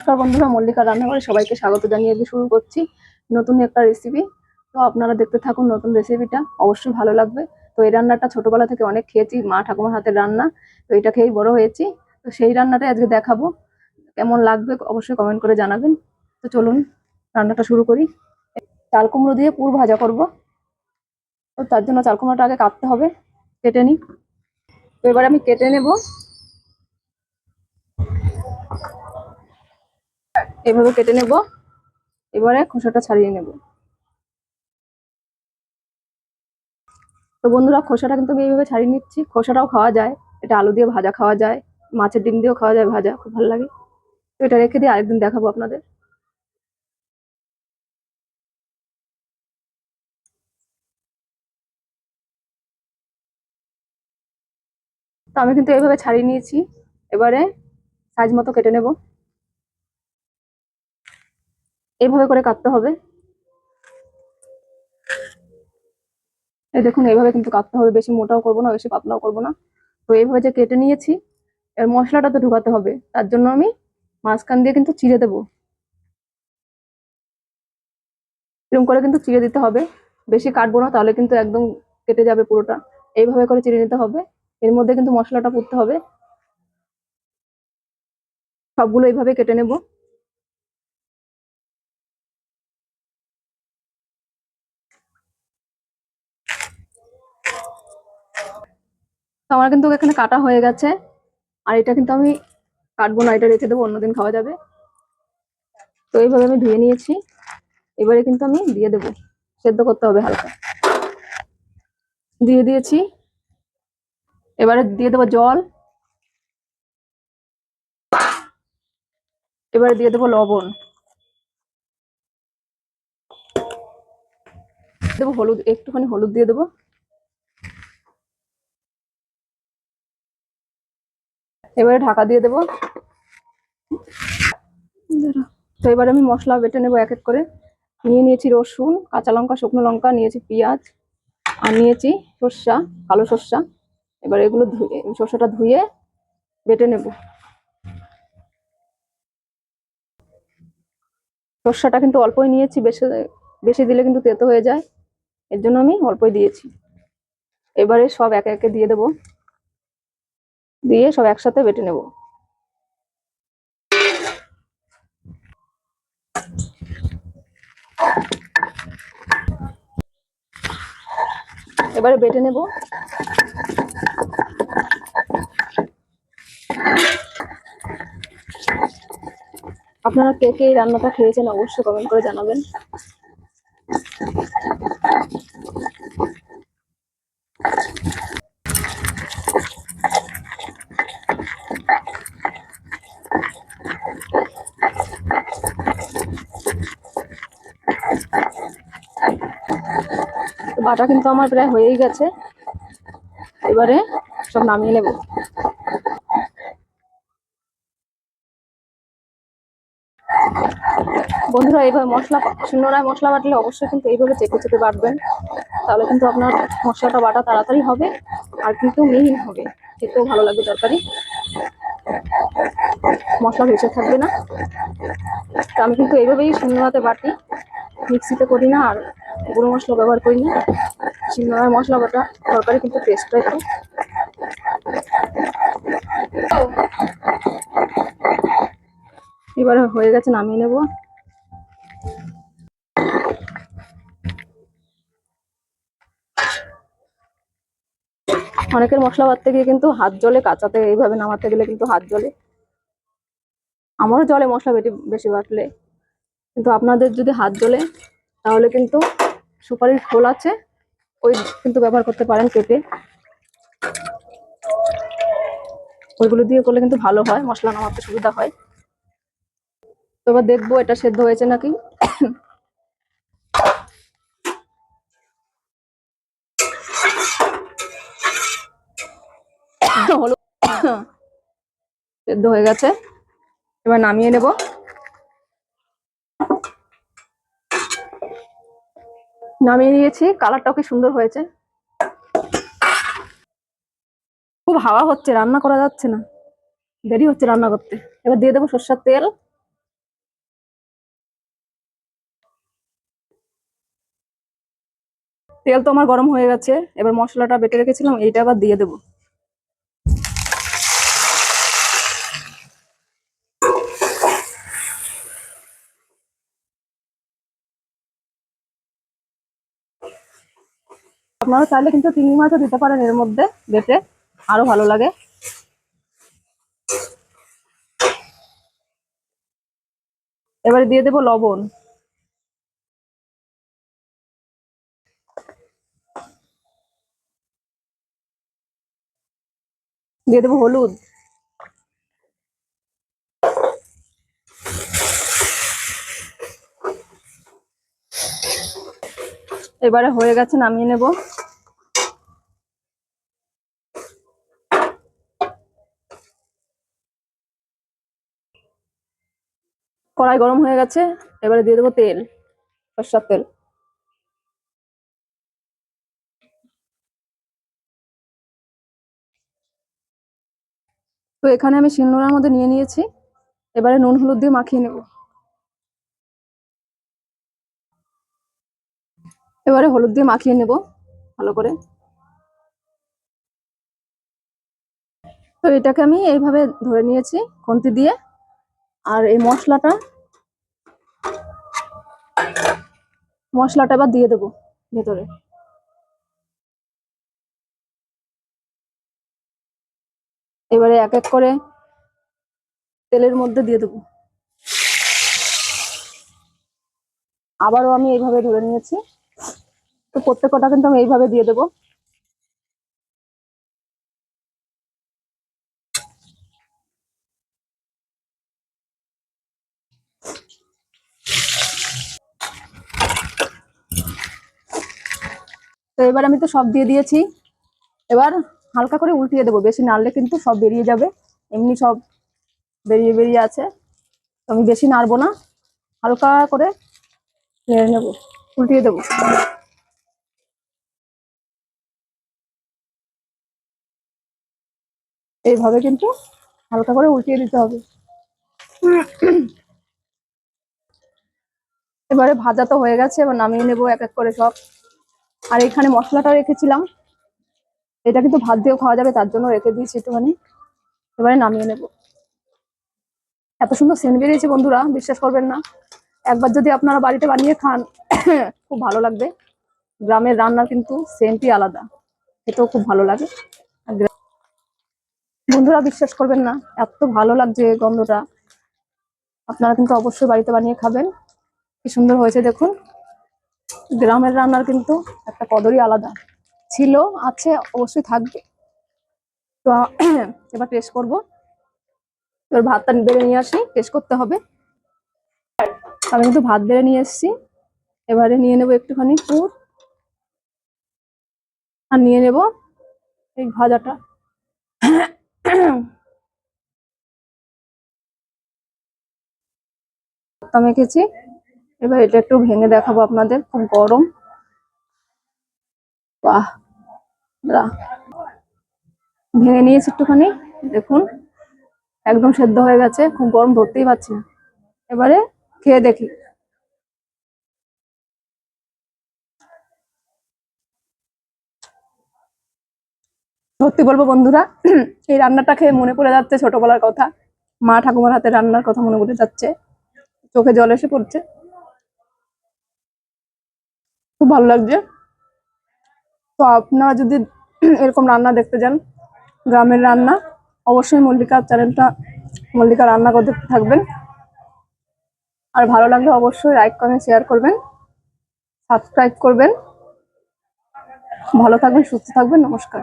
নমস্কার বন্ধুরা, মল্লিকা রান্নাঘরে সবাইকে স্বাগত জানিয়ে শুরু করছি নতুন একটা রেসিপি। তো আপনারা দেখতে থাকুন, নতুন রেসিপিটা অবশ্যই ভালো লাগবে। তো এই রান্নাটা ছোটবেলা থেকে অনেক খেয়েছি, মা ঠাকুমার হাতের রান্না। তো এটা খেয়েই বড় হয়েছি। তো সেই রান্নাটাই আজকে দেখাবো। কেমন লাগবে অবশ্যই কমেন্ট করে জানাবেন। তো চলুন রান্নাটা শুরু করি। চাল কুমড়ো দিয়ে পুর ভাজা করব। তো তার জন্য চাল কুমড়োটা আগে কাটতে হবে, কেটে নিই। তো এবার আমি কেটে নেব, এভাবে কেটে নেব। এবারে খোসাটা ছাড়িয়ে নেব। তো বন্ধুরা, খোসাটা কিন্তু আমি এইভাবে ছাড়িয়ে নিচ্ছি। খোসাটাও খাওয়া যায়, এটা আলু দিয়ে ভাজা খাওয়া যায়, মাছের ডিম দিয়েও খাওয়া যায় ভাজা, খুব ভালো লাগে। তো এটা রেখে দিয়ে আরেকদিন দেখাবো আপনাদের। তো আমি কিন্তু এইভাবে ছাড়িয়ে নিয়েছি। এবারে সাইজ মতো কেটে নেব। এইভাবে করে কাটতে হবে। এই দেখুন, এইভাবে কিন্তু কাটতে হবে, বেশি মোটাও করবো না, বেশি পাতলাও করবো না। তো এইভাবে যে কেটে নিয়েছি, এর মশলাটা তো ঢুকাতে হবে, তার জন্য আমি মাঝখান দিয়ে কিন্তু চিড়ে দেবো। এরকম করে কিন্তু চিড়ে দিতে হবে, বেশি কাটবো না, তাহলে কিন্তু একদম কেটে যাবে পুরোটা। এইভাবে করে চিড়ে নিতে হবে। এর মধ্যে কিন্তু মশলাটা পুড়তে হবে। সবগুলো এইভাবে কেটে নেব। তো আমার কিন্তু এখানে কাটা হয়ে গেছে। আর এটা কিন্তু আমি কাটবো না, এটা রেখে দেবো, অন্যদিন খাওয়া যাবে। তো এইভাবে আমি ধুয়ে নিয়েছি। এবারে কিন্তু আমি দিয়ে দেবো, সেদ্ধ করতে হবে হালকা। দিয়ে দিয়েছি। এবারে দিয়ে দেবো জল। এবারে দিয়ে দেবো লবণ, দেবো হলুদ, একটুখানি হলুদ দিয়ে দেবো। এবারে ঢাকা দিয়ে দেবো। তো এবারে আমি মশলা বেটে নেবো এক এক করে। নিয়ে নিয়েছি রসুন, কাঁচা লঙ্কা, শুকনো লঙ্কা, নিয়েছি পেঁয়াজ, আর নিয়েছি সর্ষা, কালো সর্ষা। এবার এগুলো ধুয়ে, সর্ষাটা ধুয়ে বেটে নেব। সর্ষাটা কিন্তু অল্পই নিয়েছি, বেশি বেশি দিলে কিন্তু তেতো হয়ে যায়, এর জন্য আমি অল্পই দিয়েছি। এবারে সব একে একে দিয়ে দেবো, দিয়ে সব একসাথে বেটে নেব। এবারে বেটে নেব। আপনারা কে কে এই রান্নাটা খেয়েছেন অবশ্যই কমেন্ট করে জানাবেন। বাটা কিন্তু আমার প্রায় হয়েই গেছে। এবারে সব নামিয়ে নেব। বন্ধুরা, এইভাবে মশলা শিলনোড়ায় মশলা বাটলে অবশ্যই কিন্তু এইভাবে চেপে চেপে বাটবেন, তাহলে কিন্তু আপনার মশলাটা বাটা তাড়াতাড়ি হবে, আর কিন্তু মিহিন হবে, খেতেও ভালো লাগবে তরকারি, মশলা ভেসে থাকবে না। তো আমি কিন্তু এইভাবেই শিলনোড়াতে বাটি, মিক্সিতে করি না, আর গুঁড়ো মশলা ব্যবহার করি না। শিলনোড়ায় মশলা বাটা তরকারি কিন্তু টেস্টটা একটু। এবারে হয়ে গেছে, নামিয়ে নেব। অনেকের মশলা বাটতে গিয়ে কিন্তু হাত জ্বলে, কাঁচাতে এইভাবে নামাতে গেলে কিন্তু হাত জ্বলে, আমারও জ্বলে মশলা বেশি বাটলে। কিন্তু আপনাদের যদি হাত জ্বলে, তাহলে কিন্তু সুপারির খোল আছে, ওই কিন্তু ব্যবহার করতে পারেন কেটে, ওইগুলো দিয়ে করলে কিন্তু ভালো হয়, মশলা নামাতে সুবিধা হয়। তো এবার দেখবো এটা সেদ্ধ হয়েছে নাকি। হলো, সেদ্ধ হয়ে গেছে। এবার নামিয়ে নেব। নামিয়ে নিয়েছি, কালারটাও কি সুন্দর হয়েছে। খুব হাওয়া হচ্ছে, রান্না করা যাচ্ছে না, দেরি হচ্ছে রান্না করতে। এবার দিয়ে দেবো সরষের তেল। তেল তো আমার গরম হয়ে গেছে, এবার মশলাটা বেটে রেখেছিলাম এইটা আবার দিয়ে দেবো। আপনারা চাইলে কিন্তু চিংড়ি মাছও দিতে পারেন এর মধ্যে বেটে, আরো ভালো লাগে। এবারে দিয়ে দেবো লবণ, দিয়ে দেবো হলুদ, এবারে হয়ে গেছে, নামিয়ে নেব। কড়াই গরম হয়ে গেছে, এবারে দিয়ে দেবো তেল, সরষের তেল। তো এখানে আমি শিলনোড়ার মধ্যে নিয়ে নিয়েছি, এবারে নুন হলুদ দিয়ে মাখিয়ে নেব। এবারে হলুদ দিয়ে মাখিয়ে নেব ভালো করে। তো এটাকে আমি এইভাবে ধরে নিয়েছি খুন্তি দিয়ে, আর এই মশলাটা এবার দিয়ে দেবো ভেতরে। এবারে এক এক করে তেলের মধ্যে দিয়ে দেবো। আবারও আমি এইভাবে ধরে নিয়েছি, তো প্রত্যেকটা কিন্তু আমি এইভাবে দিয়ে দেবো। তো এবার আমি তো সব দিয়ে দিয়েছি, এবার হালকা করে উল্টিয়ে দেবো, বেশি নাড়লে কিন্তু সব বেরিয়ে যাবে, এমনি সব বেরিয়ে বেরিয়ে আছে। তো আমি বেশি নাড়বো না, হালকা করে নেড়ে নেবো, উল্টিয়ে দেবো। এইভাবে কিন্তু হালকা করে উল্টিয়ে দিতে হবে। এবারে ভাজা তো হয়ে গেছে, এবার নামিয়ে নেবো এক এক করে সব। আর এখানে মশলাটা রেখেছিলাম, এটা কিন্তু ভাত দিয়েও খাওয়া যাবে, তার জন্য রেখে দিয়েছি একটুখানি। এবারে নামিয়ে নেব। এত সুন্দর সেন্ট বেরিয়েছে বন্ধুরা, বিশ্বাস করবেন না। একবার যদি আপনারা বাড়িতে বানিয়ে খান খুব ভালো লাগবে। গ্রামের রান্নার কিন্তু সেন্টই আলাদা, খেতেও খুব ভালো লাগে। বন্ধুরা বিশ্বাস করবেন না, এত ভালো লাগছে গন্ধটা। আপনারা কিন্তু অবশ্যই বাড়িতে বানিয়ে খাবেন। কি সুন্দর হয়েছে দেখুন। গ্রামের রান্নার কিন্তু একটা কদরই আলাদা, ছিল, আছে, অবশ্যই থাকবে। তো এবার টেস্ট করবো। এবার ভাতটা বেড়ে নিয়ে আসি, টেস্ট করতে হবে। আমি কিন্তু ভাত বেড়ে নিয়ে এসেছি, এবারে নিয়ে নেবো একটুখানি পুর, আর নিয়ে নেব এই ভাজাটা। মেখেছি, এবার এটা একটু ভেঙে দেখাবো আপনাদের, খুব গরম। বাহ, ভেঙে নিয়েছি একটুখানি, দেখুন একদম সেদ্ধ হয়ে গেছে, খুব গরম, ধরতেই পারছি না। এবারে খেয়ে দেখি। সত্যি বলবো বন্ধুরা, এই রান্নাটা খেয়ে মনে পড়ে যাচ্ছে ছোটবেলার কথা, মা ঠাকুমার হাতে রান্নার কথা মনে পড়ে যাচ্ছে, চোখে জল এসে পড়ছে, খুব ভালো লাগছে। তো আপনারা যদি এরকম রান্না দেখতে যান, গ্রামের রান্না, অবশ্যই মল্লিকা রান্না করতে থাকবেন। আর ভালো লাগলে অবশ্যই লাইক কমেন্ট শেয়ার করবেন, সাবস্ক্রাইব করবেন। ভালো থাকবেন, সুস্থ থাকবেন, নমস্কার।